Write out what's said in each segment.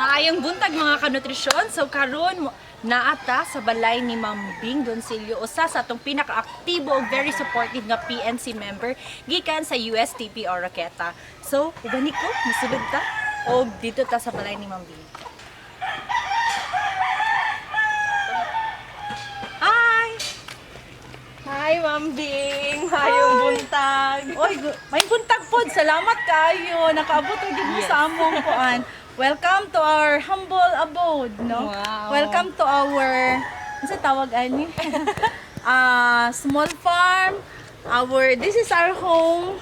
Maayong buntag mga kanutrisyon. So karon naata sa balay ni Ma'am Bing Doncillo, usa sa atong pinaka-aktibo ug very supportive nga PNC member gikan sa USTP Oroqueta. So, ugani ko, misulod ta og dito ta sa balay ni Ma'am Bing. Hi! Hi, Ma'am Bing! Hayong buntag! Oy, may buntag pod. Salamat kayo. Nakaabot og gid mo sa among kuan. Welcome to our humble abode, no? Wow. Welcome to our, ano sa tawag ani? Small farm. This is our home.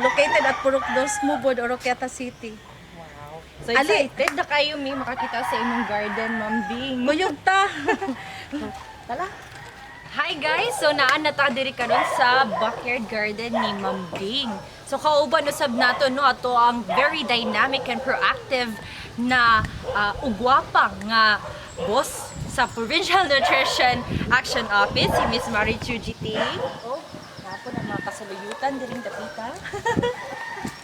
Located at Purok Dos, Mubod, Oroqueta City. Wow. So Ali. excited na kayo mi makakita sa inyong garden, Ma'am Bing. Kuyog ta. Tala. Hi guys! So naan na ta diri karon sa backyard garden ni Ma'am Bing. So kauban usab nato no ato ang very dynamic and proactive na ugwapang nga boss sa Provincial Nutrition Action Office, si Miss Marichu GT. Oh, napo na mga kasaluyutan diring dapita.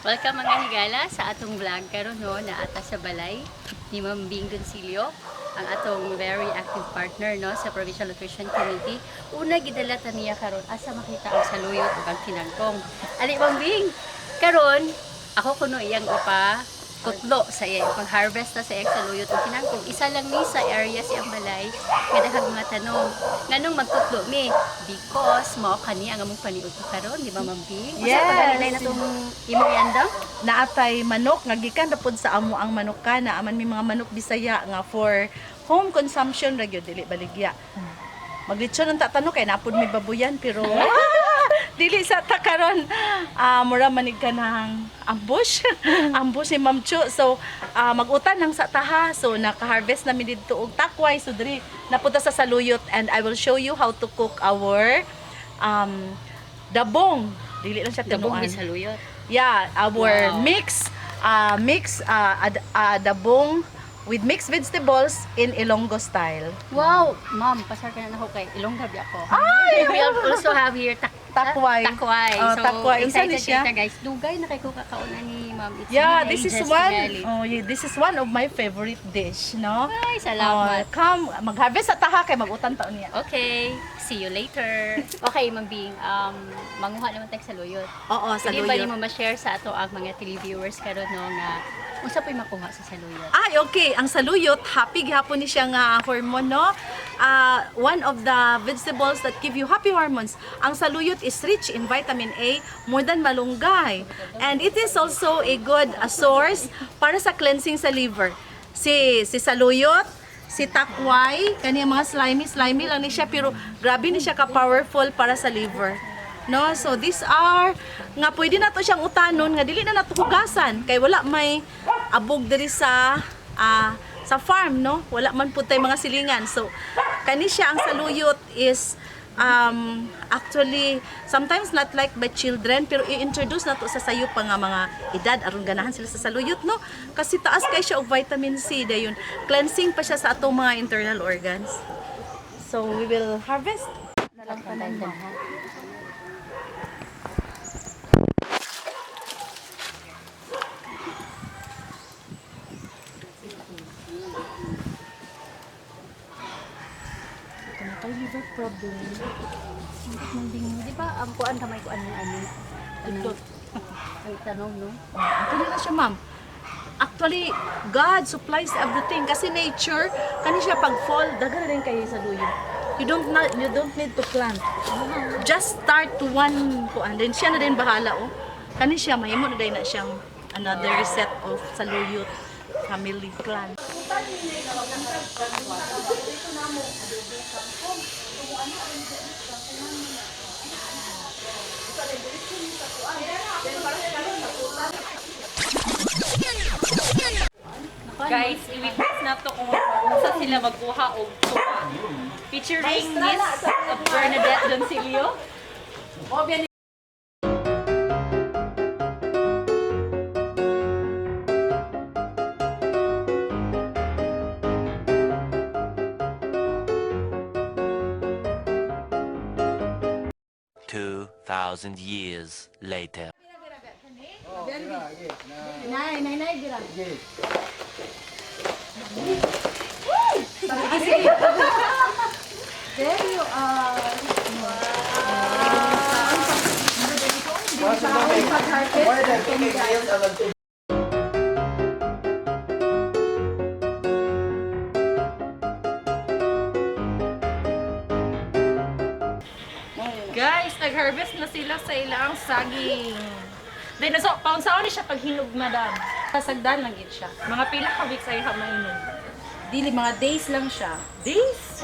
Welcome mga higala sa atong vlog karon no na ata sa balay ni Ma'am Bing Doncillo, ang atong very active partner no sa Provincial Nutrition Committee. Una gidala ta niya karon asa makita ang saluyot ug ang kinangkong. Ali Ma'am Bing, karon ako kuno iyang upa tutlo sa iya pag-harvest na sa iyang saluyot ug kinangkong. Isa lang ni sa area siyang balay nga daghang mga tanong. Nganong magtutlo mi? Because mao kani ang among paniud karon, di ba Ma'am Bing? Yes. Usa pa na itong imong yandang? Naatay manok nga gikan ra pod sa amo ang manok kana aman mi mga manok Bisaya nga for home consumption ra gyud dili baligya. Maglitsyon ang tatanong kay napod mi babuyan pero dili sa takaron. Mura manig ka ng ambush. Ambush ni Ma'am Chu. So magutan nang sa taha. So naka-harvest namin dito og takway. So diri napunta sa saluyot and I will show you how to cook our dabong. Dili lang siya Dabong tinuan. ni saluyot. Yeah, our Wow. mix dabong with mixed vegetables in Ilonggo style. Wow! Ma'am, pasar ka na ako kay Ilongga bi ako. Ay! We also have here Takway. Takway. Oh, So, takway. Unsa ni excited siya? kita guys. Dugay na kay ko kakauna ni Ma'am. It's Yeah, really this is just one. really. Oh, yeah, this is one of my favorite dish, no? Ay, salamat. Come, mag-harvest sa taha kay mag-utan taon niya. Okay, see you later. Okay, Ma'am Bing, manguha naman tayo sa luyot. Oo, sa Pwede ba luyot. mo ma-share sa ato ang mga televiewers karon no nga unsa po'y makuha sa saluyot? Ay, okay. Ang saluyot, happy gihapon ni siya nga hormone, no? One of the vegetables that give you happy hormones. Ang saluyot is rich in vitamin A, more than malunggay. And it is also a good source para sa cleansing sa liver. Si saluyot, si takway, kaniyang mga slimy lang ni siya, pero grabe ni siya ka-powerful para sa liver. No, so these are nga pwede na to siyang utanon nga dili na nato hugasan kay wala may abog diri sa farm, no, wala man pud tay mga silingan. So kani siya ang saluyot is actually sometimes not liked by children pero i-introduce nato sa sayo pa nga mga edad aron ganahan sila sa saluyot, no, kasi taas kay siya og vitamin C dayon, cleansing pa siya sa atong mga internal organs. So we will harvest na lang tanan mo. Liver problem. Ma'am Bing, di ba ang kuan kamay kuan ni ano? Tundot. Ang tanong no. Kani na siya, ma'am. Actually, God supplies everything kasi nature kani siya pag fall daghan rin kayo sa luyo. You don't need to plant. Just start to one kuan then siya na din bahala, oh. Kani siya mahimo na din na siyang another set of saluyot family plant. Guys, i-witness na to kung saan sila magkuha og tuwa. Featuring Miss Bernadette Doncillo. Obvious 2,000 years later. Nay, gira. There you are. Guys, nag-harvest na sila sa ilang saging. Then, so, paun saan ni siya pag hinog, madam? Kasagdan lang yun siya. Mga pila ka weeks ay mainom. Dili, mga days lang siya. Days?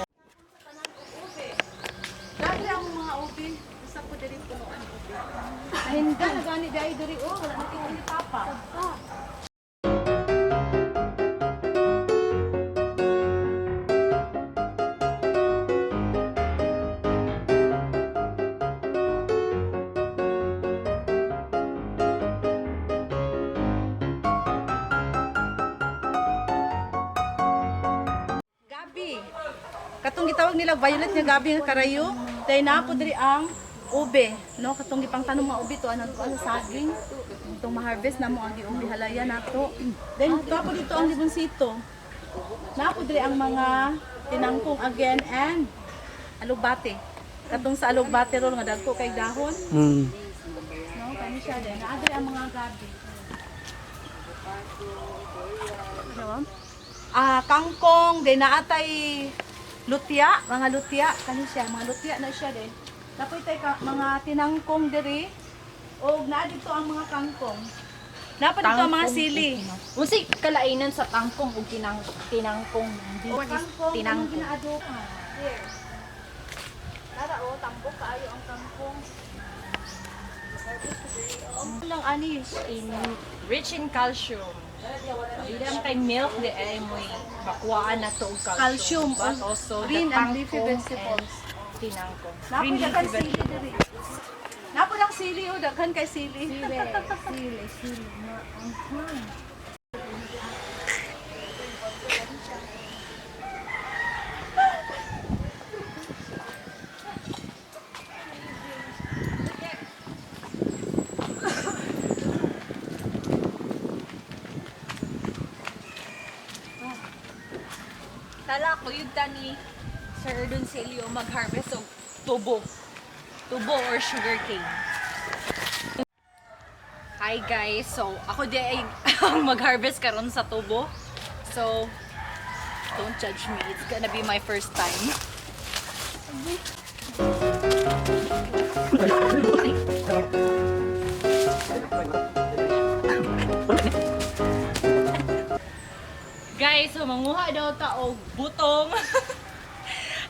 Grabe ang mga ubi. Basta po diri punuan ubi. Hindi, nagani dahil diri. Oh, wala natin ubi papa. Gabi. Katong gitawag nila violet nga gabi nga karayo. Dahil na po diri ang ube, no? Katong gipang tanong mga ube to ano saging. Itong ma-harvest na mo ang giumbi halaya nato. Then kapo dito ang libonsito. Na po diri ang mga tinangkong again and alugbate. Katong sa alugbate ro nga dagko kay dahon. No, kani siya din. Naa diri ang mga gabi. Ano? Kangkong, din naatay lutya, mga lutya, kani siya, mga lutya na siya din. Tapos tay mga tinangkong diri, o naa dito ang mga kangkong. Napa dito ang mga sili. Unsay kalainan sa tangkong ug tinangkong? Kangkong, Tinangkong. ang ginaadobhan. Here. Tara o, tambok kaayo ang kangkong. Lang anis. Rich in calcium. Dili ang kay milk di ay mo'y bakwaan na to og Calcium, but also green the and leafy tangkong vegetables. and tinangkong. Napo Green daghan leafy sili diri. Napo lang sili o daghan kay sili. Sili. Tala ko yung tani Sir Doncilio mag-harvest og tubo. Tubo or sugar cane. Hi guys, so ako di ay mag-harvest karon sa tubo. So don't judge me. It's gonna be my first time. Guys, so manguha daw ta og butong.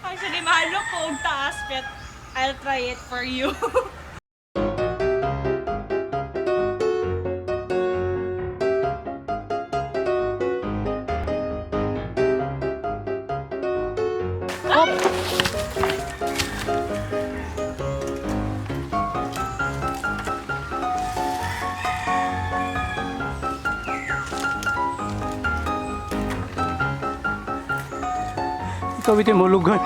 Actually, mahalo ko og taas, but I'll try it for you. Ikaw ito mulugan.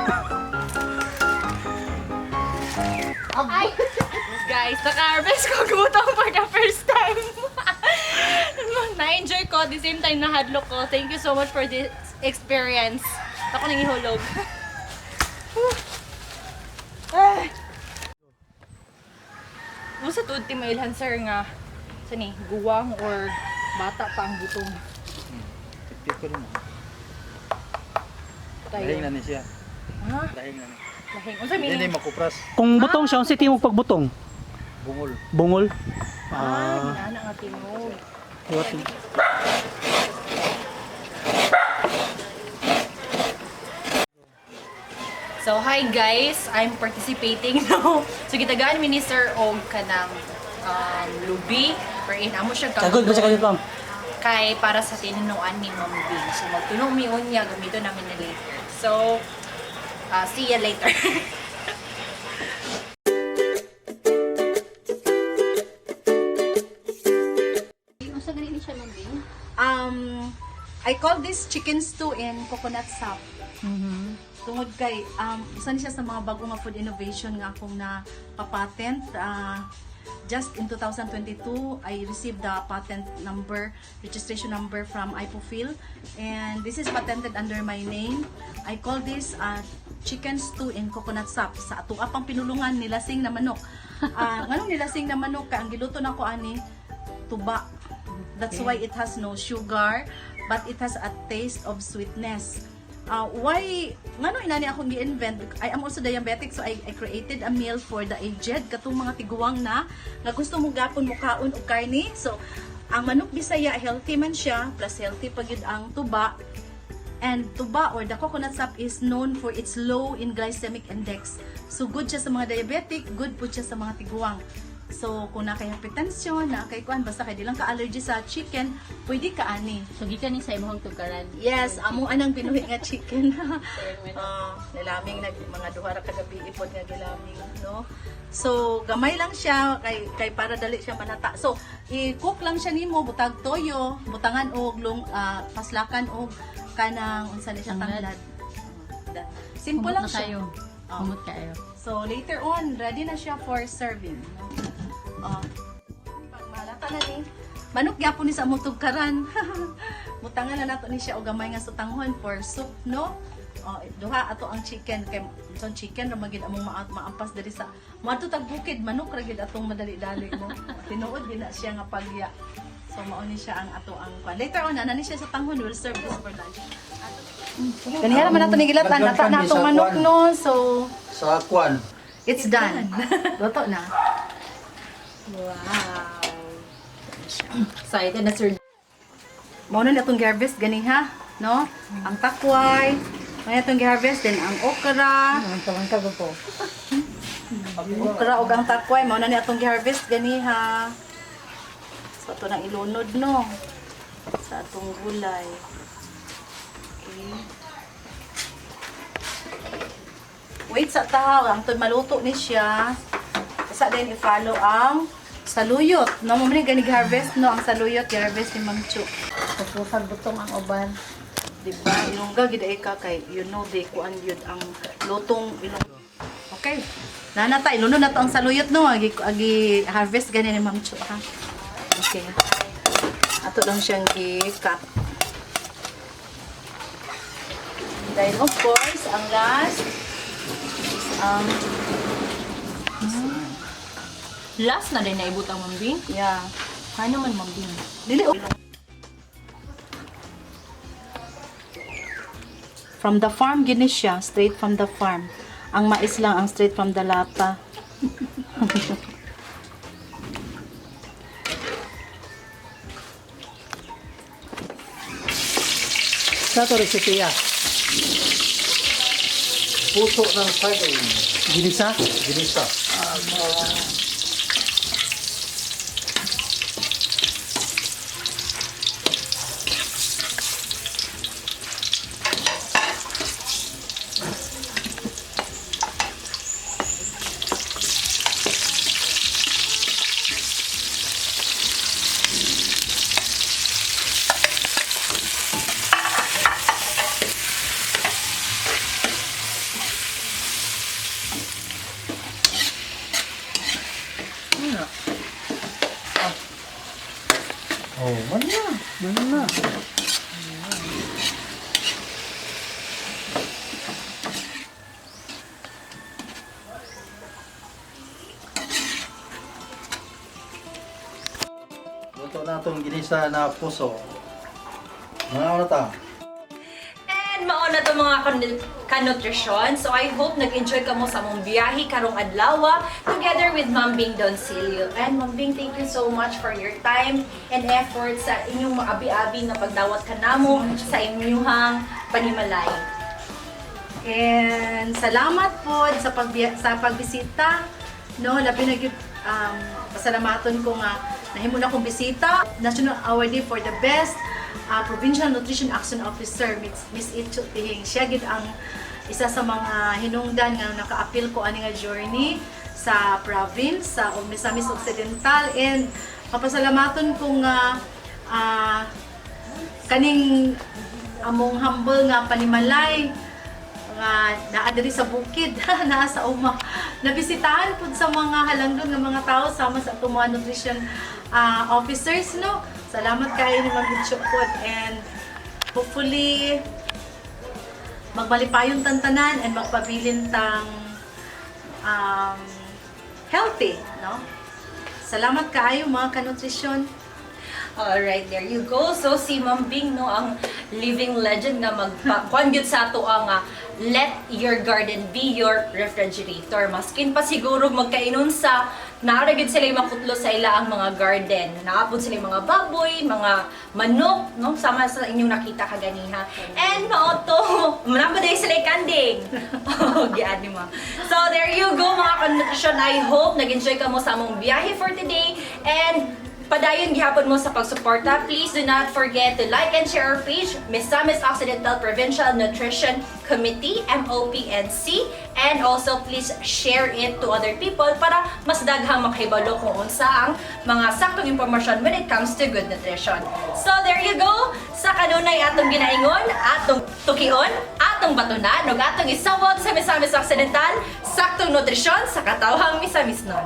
Guys, naka-harvest ko butong for the first time. Na-enjoy ko, at the same time nahadlok ko. Thank you so much for this experience. Ako nang ihulog. Mo sa tuod ti mailhan sir nga sani guwang or bata pa ang butong. Tiktik ko rin. Lahing na ni siya. Ha? Lahing na ni. Lahing. Unsa Hindi meaning? makupras. Kung butong siya, unsay timog pagbutong? Bungol. Bungol. Ginana nga tinog. What? So, hi guys! I'm participating now. So, gitagaan minister og kanang lubi wherein amo siya Sagod ba sa kanil pam? kay para sa tinunuan ni Ma'am Bing. So, magtunog mi unya gamito namin na later. So, see ya later. Unsa gani ni siya mambing? I call this chicken stew in coconut sap. Tungod kay isa ni siya sa mga bagong nga food innovation nga akong na patent just in 2022, I received the patent number, registration number from Ipofil, and this is patented under my name. I call this chicken stew in coconut sap. Sa ato apang pinulungan nilasing na manok. Nganong nilasing na manok ka ang giluto nako ani tuba. That's why it has no sugar, but it has a taste of sweetness. Why ngano inani akong gi-invent? I am also diabetic, so I created a meal for the aged katong mga tiguang na nga gusto mo gapon mo kaon og karne. So ang manok Bisaya healthy man siya, plus healthy pa gyud ang tuba. And tuba or the coconut sap is known for its low in glycemic index. So good siya sa mga diabetic, good po siya sa mga tiguang. So kung na kay hypertension, na kay kuan basta kay di lang ka allergy sa chicken, pwede ka ani. So gikan ni sa imong tukaran. Yes, amo anang pinuhi nga chicken. Nilaming nag mga duha ra ka gabi ipod nga gilaming, no. So gamay lang siya kay para dali siya manata. So i-cook lang siya nimo, butag toyo, butangan og paslakan og kanang unsa ni siya tanglad. Simple lang siya. Humot kayo. So later on, ready na siya for serving. Pag malata na ni, manok gyapon ni sa among karan. Butangan na nato ni siya og gamay nga sutanghon for soup, no? Duha ato ang chicken kay itong chicken ra magid among maampas diri sa moadto tag bukid, manok ra gid atong madali-dali, no? Tinuod din na siya nga pagya. So mao ni siya ang ato ang kwan. Later on na ni siya sa tanghon, we'll serve this for lunch. Ganiya man nato ni gilatan nata na atong manok, no? So Sa kwan. it's done. Luto na. Wow. Excited na sir. Mao na itong harvest gani ha, no? Ang takway, mao na itong harvest din ang okra. Okra ug ang takway, mao na ni atong harvest gani ha. So ito na ilunod, no? Sa atong gulay. Okay. Wait sa tahaw, ang maluto ni siya. Sa din i-follow ang saluyot. No, mo ni gani harvest no ang saluyot, harvest ni Ma'am Chu. Pupusag butong ang uban. Diba? Ilongga gid ay ka kay you know they kuan yun ang lutong ilong. Okay. Nanata ilunod na to ang saluyot no agi harvest gani ni Ma'am Chu ha. Okay. Ato lang siyang i-cut. Then of course, ang last Last na din naibut ang mambing. yeah. Kano man mambing? Dili from the farm gini siya, straight from the farm. Ang mais lang ang straight from the lata. Sa to recipe ya. Puso ng saging. Ginisa. Ginisa. Oh, mana? Mana? Luto na itong ginisa na puso. Mga ta. And mao na to mga kanutrisyon. So I hope nag-enjoy ka mo sa mong biyahe karong adlaw together with Ma'am Bing Doncilio. And Ma'am Bing, thank you so much for your time and effort sa inyong maabi-abi na pagdawat ka namo sa inyong panimalay. And salamat po sa pagbisita. No, labi na gyud pasalamaton ko nga nahimo na kong bisita. National Awardee for the Best Provincial Nutrition Action Officer, Miss Itcho Tihing. Siya gid ang isa sa mga hinungdan nga naka-appeal ko ani nga journey sa province sa Misamis Occidental, and papasalamaton ko nga kaning among humble nga panimalay nga naa diri sa bukid, naa sa uma. Nabisitahan pud sa mga halangdon nga mga tao sama sa atong mga nutrition officers, no. Salamat kayo ni Ma'am Hitchok pod, and hopefully magbalipayon tantanan and magpabilin tang healthy, no. Salamat kaayo mga kanutrisyon. Alright, there you go. So, si Ma'am Bing, no, ang living legend nga magpakuan gyud sa ato ang let your garden be your refrigerator. Maskin pa siguro magkainon sa naara gyud sila makutlo sa ila ang mga garden. Naapod sila yung mga baboy, mga manok, no, sama sa inyong nakita kaganiha. And maoto, manapod ay sila kanding. Oh, giad ni mo. So, there you go mga kanutrisyon. I hope nag-enjoy ka mo sa among biyahe for today. And padayon gihapon mo sa pagsuporta. Please do not forget to like and share our page, Misamis Occidental Provincial Nutrition Committee, MOPNC. And also, please share it to other people para mas daghang makahibalo kung unsa ang mga saktong impormasyon when it comes to good nutrition. So, there you go. Sa kanunay atong ginaingon, atong tukion, atong batunan, ug atong isawag sa Misamis Occidental, saktong nutrisyon sa katawhang Misamis nun.